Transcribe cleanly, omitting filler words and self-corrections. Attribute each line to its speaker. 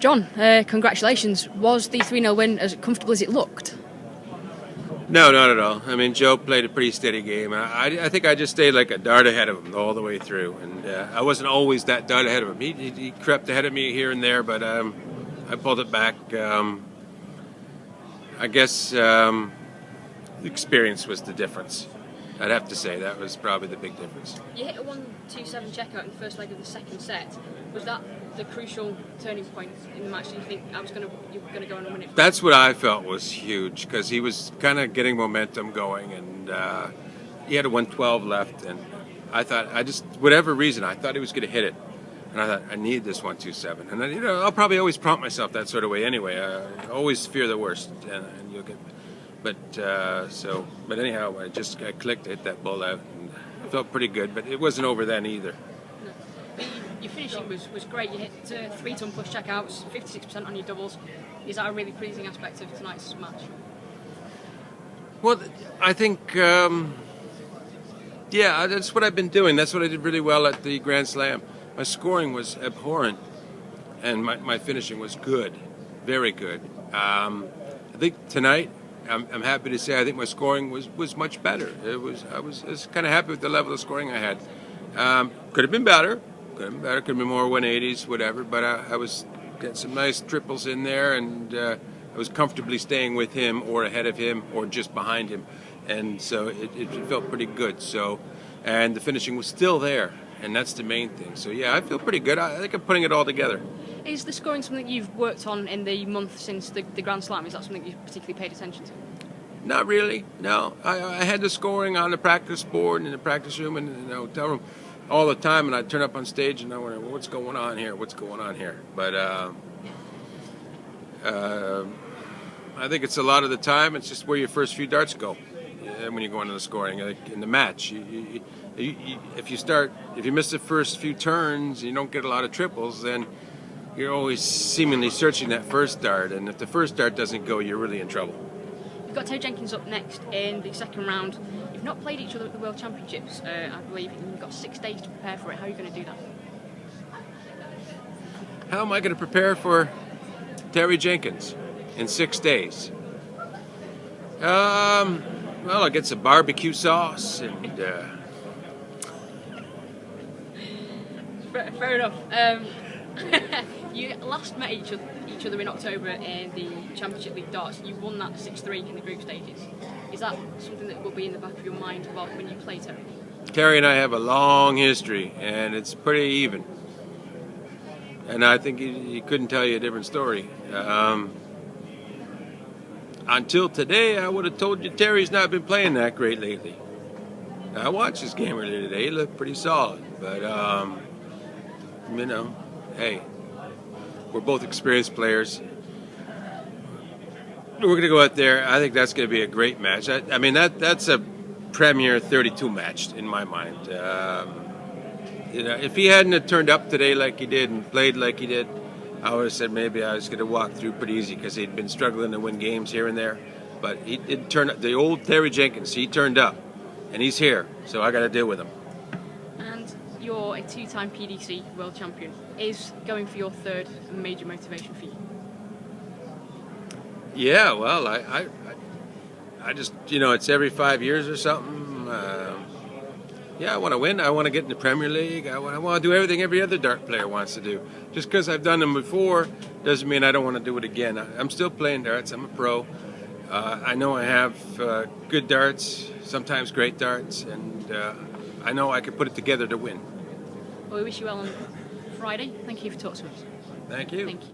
Speaker 1: John, congratulations. Was the 3-0 win as comfortable as it looked?
Speaker 2: No, not at all. I mean, Joe played a pretty steady game. I think I just stayed like a dart ahead of him all the way through, and I wasn't always that dart ahead of him. He crept ahead of me here and there, but I pulled it back. I guess the experience was the difference. I'd have to say that was probably the big difference.
Speaker 1: You hit a 1-2-7 checkout in the first leg of the second set. Was that the crucial turning point in the match? Do you think you were going to go on and win it?
Speaker 2: That's what I felt was huge, because he was kind of getting momentum going, and he had a 112 left, and I thought, whatever reason, I thought he was going to hit it. And I thought, I need this 127. And then, I'll probably always prompt myself that sort of way anyway. I always fear the worst, and you'll get. But anyhow, I clicked, hit that ball out, and I felt pretty good. But it wasn't over then either.
Speaker 1: No. Your finishing was great. You hit 3-ton plus checkouts, 56% on your doubles. Is that a really pleasing aspect of tonight's match?
Speaker 2: Well, I think, yeah, that's what I've been doing. That's what I did really well at the Grand Slam. My scoring was abhorrent, and my finishing was good, very good. I think tonight, I'm happy to say I think my scoring was much better. I was kind of happy with the level of scoring I had. Could have been better. Could have been more 180s, whatever. But I was getting some nice triples in there, and I was comfortably staying with him, or ahead of him, or just behind him, and so it felt pretty good. So, and the finishing was still there, and that's the main thing. So yeah, I feel pretty good. I think I'm putting it all together.
Speaker 1: Is the scoring something you've worked on in the month since the Grand Slam? Is that something you've particularly paid attention to?
Speaker 2: Not really, no. I had the scoring on the practice board in the practice room, and tell them all the time, and I'd turn up on stage and I wonder, well, what's going on here? What's going on here? But I think it's a lot of the time, it's just where your first few darts go when you go into the scoring. Like in the match, if you miss the first few turns, you don't get a lot of triples, then you're always seemingly searching that first dart, and if the first dart doesn't go, you're really in trouble.
Speaker 1: You've got Terry Jenkins up next in the second round. You've not played each other at the World Championships, I believe, and you've got 6 days to prepare for it. How are you going to do that?
Speaker 2: How am I going to prepare for Terry Jenkins in 6 days? Well, I'll get some barbecue sauce and...
Speaker 1: Fair enough. You last met each other in October in the Championship League darts. You won that 6-3 in the group stages. Is that something that will be in the back of your mind about when you play Terry?
Speaker 2: Terry and I have a long history, and it's pretty even. And I think he couldn't tell you a different story. Until today, I would have told you Terry's not been playing that great lately. I watched his game earlier today. He looked pretty solid. But, hey, we're both experienced players. We're going to go out there. I think that's going to be a great match. I mean, that's a premier 32 match in my mind. If he hadn't have turned up today like he did and played like he did, I would have said maybe I was going to walk through pretty easy, because he'd been struggling to win games here and there. But he did turn up. The old Terry Jenkins, he turned up, and he's here, so I got to deal with him.
Speaker 1: And you're a 2-time PDC world champion. Is going for your third a major motivation for you?
Speaker 2: Yeah, well, I just, it's every 5 years or something. Yeah, I want to win. I want to get in the Premier League. I want to do everything every other dart player wants to do. Just because I've done them before doesn't mean I don't want to do it again. I'm still playing darts. I'm a pro. I know I have good darts, sometimes great darts, and I know I can put it together to win.
Speaker 1: Well, we wish you well on Friday. Thank you for talking to us.
Speaker 2: Thank you.
Speaker 1: Thank you.